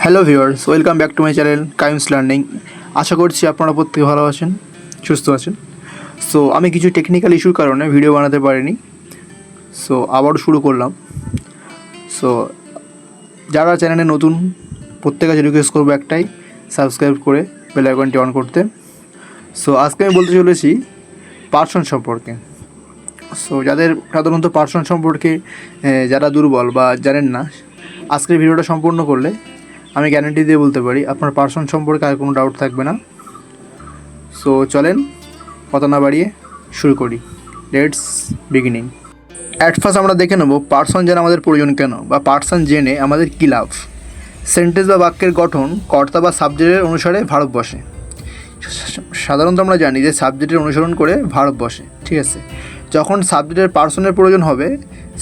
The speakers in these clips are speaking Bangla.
Hello viewers, welcome back to my channel কাইমস লার্নিং। আশা করছি আপনারা প্রত্যেকে ভালো আছেন, সুস্থ আছেন। সো আমি কিছু টেকনিক্যাল ইস্যুর কারণে ভিডিও বানাতে পারিনি, সো আবারও শুরু করলাম। সো যারা চ্যানেলে নতুন, প্রত্যেকের কাছে রিকোয়েস্ট করবো একটাই, সাবস্ক্রাইব করে বেল আইকনটি অন করতে। সো আজকে আমি বলতে চলেছি পার্সন সম্পর্কে। সো যাদের সাধারণত পার্সন সম্পর্কে যারা দুর্বল বা জানেন না, আজকের ভিডিওটা সম্পূর্ণ করলে আমি গ্যারান্টি দিয়ে বলতে পারি আপনার পার্সন সম্পর্কে আর কোনো ডাউট থাকবে না। সো চলেন কথা না বাড়িয়ে শুরু করি। Let's beginning. অ্যাট ফার্স্ট আমরা দেখে নেব পার্সন জানা আমাদের প্রয়োজন কেন, বা পার্সন জেনে আমাদের কী লাভ। সেন্টেন্স বা বাক্যের গঠন কর্তা বা সাবজেক্টের অনুসারে ভারত বসে। সাধারণত আমরা জানি যে সাবজেক্টের অনুসরণ করে ভারত বসে, ঠিক আছে। যখন সাবজেক্টের পার্সনের প্রয়োজন হবে,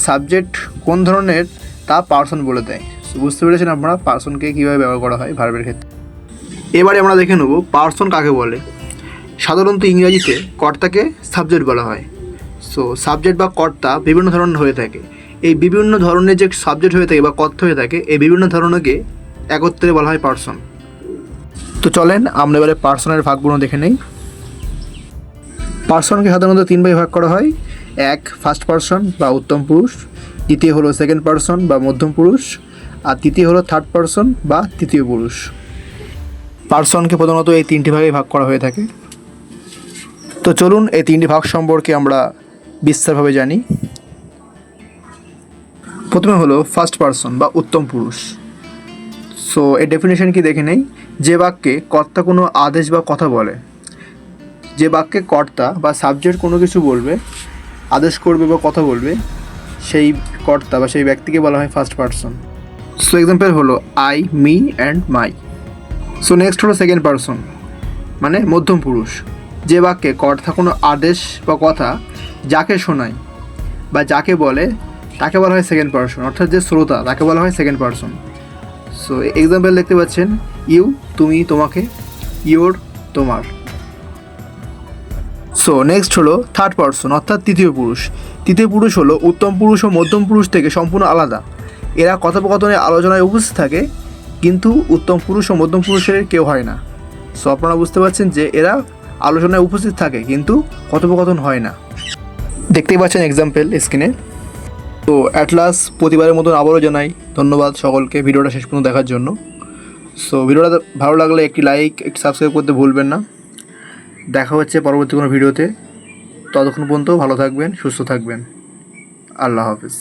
সাবজেক্ট কোন ধরনের তা পার্সন বলে দেয়। বুঝতে পেরেছেন আপনারা পার্সনকে কীভাবে ব্যবহার করা হয় ভার্বের ক্ষেত্রে। এবারে আমরা দেখে নেব পার্সন কাকে বলে। সাধারণত ইংরাজিতে কর্তাকে সাবজেক্ট বলা হয়। সো সাবজেক্ট বা কর্তা বিভিন্ন ধরনের হয়ে থাকে। এই বিভিন্ন ধরনের যে সাবজেক্ট হয়ে থাকে বা কর্তা হয়ে থাকে, এই বিভিন্ন ধরনেরকে একত্রে বলা হয় পার্সন। তো চলেন আমরা এবারে পার্সনের ভাগগুলো দেখে নেই। পার্সনকে সাধারণত তিন ভাগে ভাগ করা হয়। এক, ফার্স্ট পার্সন বা উত্তম পুরুষ। দ্বিতীয় হলো সেকেন্ড পার্সন বা মধ্যম পুরুষ। আর তৃতীয় হলো থার্ড পার্সন বা তৃতীয় পুরুষ। পার্সনকে প্রধানত এই তিনটি ভাগে ভাগ করা হয়ে থাকে। তো চলুন এই তিনটি ভাগ সম্পর্কে আমরা বিস্তারভাবে জানি। প্রথমে হলো ফার্স্ট পার্সন বা উত্তম পুরুষ। সো এর ডেফিনেশন কি দেখে নেই। যে বাক্যে কর্তা কোনো আদেশ বা কথা বলে, যে বাক্যে কর্তা বা সাবজেক্ট কোনো কিছু বলবে, আদেশ করবে বা কথা বলবে, সেই কর্তা বা সেই ব্যক্তিকে বলা হয় ফার্স্ট পার্সন। সো এক্সাম্পল হলো I, me and my. So next হলো সেকেন্ড পার্সন মানে মধ্যম পুরুষ। যে বাক্যে কর্তা কোনো আদেশ বা কথা যাকে শোনায় বা যাকে বলে তাকে বলা হয় সেকেন্ড পার্সন, অর্থাৎ যে শ্রোতা তাকে বলা হয় সেকেন্ড পার্সন। সো এক্সাম্পল দেখতে পাচ্ছেন, ইউ তুমি, তোমাকে, ইওর তোমার। সো নেক্সট হলো থার্ড পার্সন অর্থাৎ তৃতীয় পুরুষ। তৃতীয় পুরুষ হলো উত্তম পুরুষ ও মধ্যম পুরুষ থেকে সম্পূর্ণ আলাদা। এরা কথোপকথনে আলোচনায় উপস্থিত থাকে, কিন্তু উত্তম পুরুষ ও মধ্যম পুরুষের কেউ হয় না। সো আপনারা বুঝতে পারছেন যে এরা আলোচনায় উপস্থিত থাকে কিন্তু কথোপকথন হয় না। দেখতেই পাচ্ছেন এক্সাম্পল স্ক্রিনে। তো অ্যাট লাস্ট প্রতিবারের মতন আবারও জানাই ধন্যবাদ সকলকে ভিডিওটা শেষ পর্যন্ত দেখার জন্য। সো ভিডিওটা ভালো লাগলে একটি লাইক, একটি সাবস্ক্রাইব করতে ভুলবেন না। দেখা হচ্ছে পরবর্তী কোনো ভিডিওতে। ততক্ষণ পর্যন্ত ভালো থাকবেন, সুস্থ থাকবেন। আল্লাহ হাফিজ।